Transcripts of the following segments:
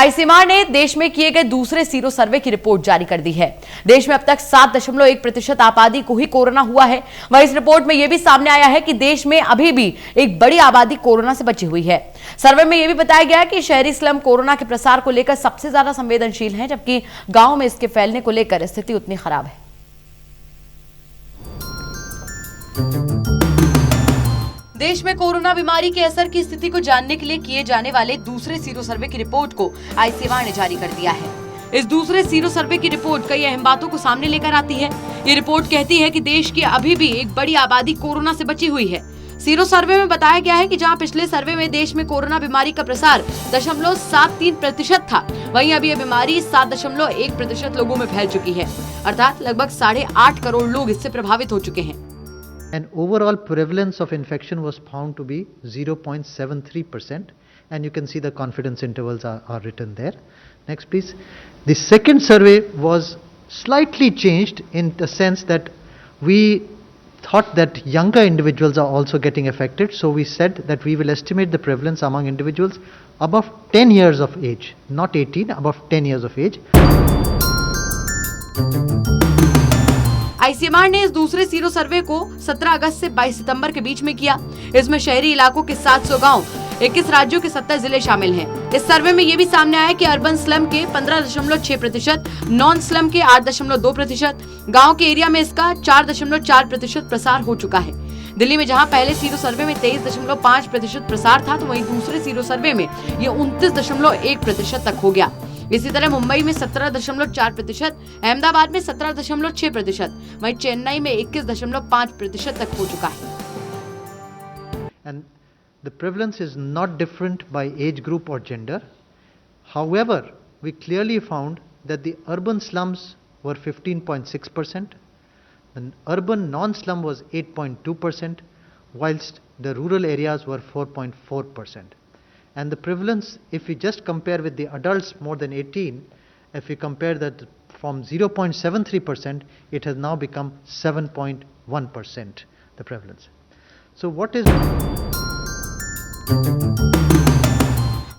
ICMR ने देश में किए गए दूसरे सीरो सर्वे की रिपोर्ट जारी कर दी है। देश में अब तक 7.1% आबादी को ही कोरोना हुआ है। वहीं इस रिपोर्ट में यह भी सामने आया है कि देश में अभी भी एक बड़ी आबादी कोरोना से बची हुई है। सर्वे में यह भी बताया गया कि शहरी स्लम कोरोना के प्रसार को लेकर सबसे ज्यादा संवेदनशील हैं, जबकि गांव में इसके फैलने को लेकर स्थिति उतनी खराब है। देश में कोरोना बीमारी के असर की स्थिति को जानने के लिए किए जाने वाले दूसरे सीरो सर्वे की रिपोर्ट को आईसीएमआर ने जारी कर दिया है। इस दूसरे सीरो सर्वे की रिपोर्ट कई अहम बातों को सामने लेकर आती है। ये रिपोर्ट कहती है कि देश की अभी भी एक बड़ी आबादी कोरोना से बची हुई है। सीरो सर्वे में बताया गया है कि जहां पिछले सर्वे में देश में कोरोना बीमारी का प्रसार 0.73% था, वहीं अब यह बीमारी 7.1% लोगों में फैल चुकी है, अर्थात लगभग 8.5 करोड़ लोग इससे प्रभावित हो चुके हैं। And overall prevalence of infection was found to be 0.73%, and you can see the confidence intervals are written there. Next please. The second survey was slightly changed in the sense that we thought that younger individuals are also getting affected, so we said that we will estimate the prevalence among individuals above 10 years of age, not 18, above 10 years of age. ICMR ने इस दूसरे sero survey को 17 अगस्त से 22 सितंबर के बीच में किया। इसमें शहरी इलाकों के 700 गांव, 21 राज्यों के 70 जिले शामिल हैं। इस सर्वे में ये भी सामने आया कि अर्बन स्लम के 15.6%, नॉन स्लम के 8.2%, गांव के एरिया में इसका 4.4% प्रसार हो चुका है। दिल्ली में जहां पहले सीरो सर्वे में 23.5% प्रसार था, तो वहीं दूसरे सीरो सर्वे में ये 29.1% तक हो गया। इसी तरह मुंबई में 17.4%, अहमदाबाद में 17.6%, वहीं चेन्नई में 21.5% तक हो चुका है। And the prevalence is not different by age group or gender. However, we clearly found that the urban slums were 15.6%, the urban non-slum was 8.2%, whilst the rural areas were 4.4%. And the prevalence, if we just compare with the adults more than 18, if we compare that from 0.73%, it has now become 7.1%, the prevalence. So what is...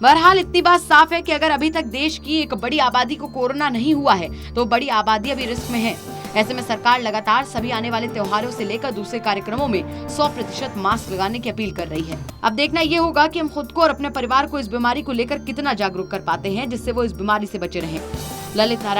बहरहाल इतनी बात साफ है कि अगर अभी तक देश की एक बड़ी आबादी को कोरोना नहीं हुआ है, तो बड़ी आबादी अभी रिस्क में है। ऐसे में सरकार लगातार सभी आने वाले त्योहारों से लेकर दूसरे कार्यक्रमों में 100% मास्क लगाने की अपील कर रही है। अब देखना ये होगा कि हम खुद को और अपने परिवार को इस बीमारी को लेकर कितना जागरूक कर पाते हैं, जिससे वो इस बीमारी से बचे रहें। ललित नारायण।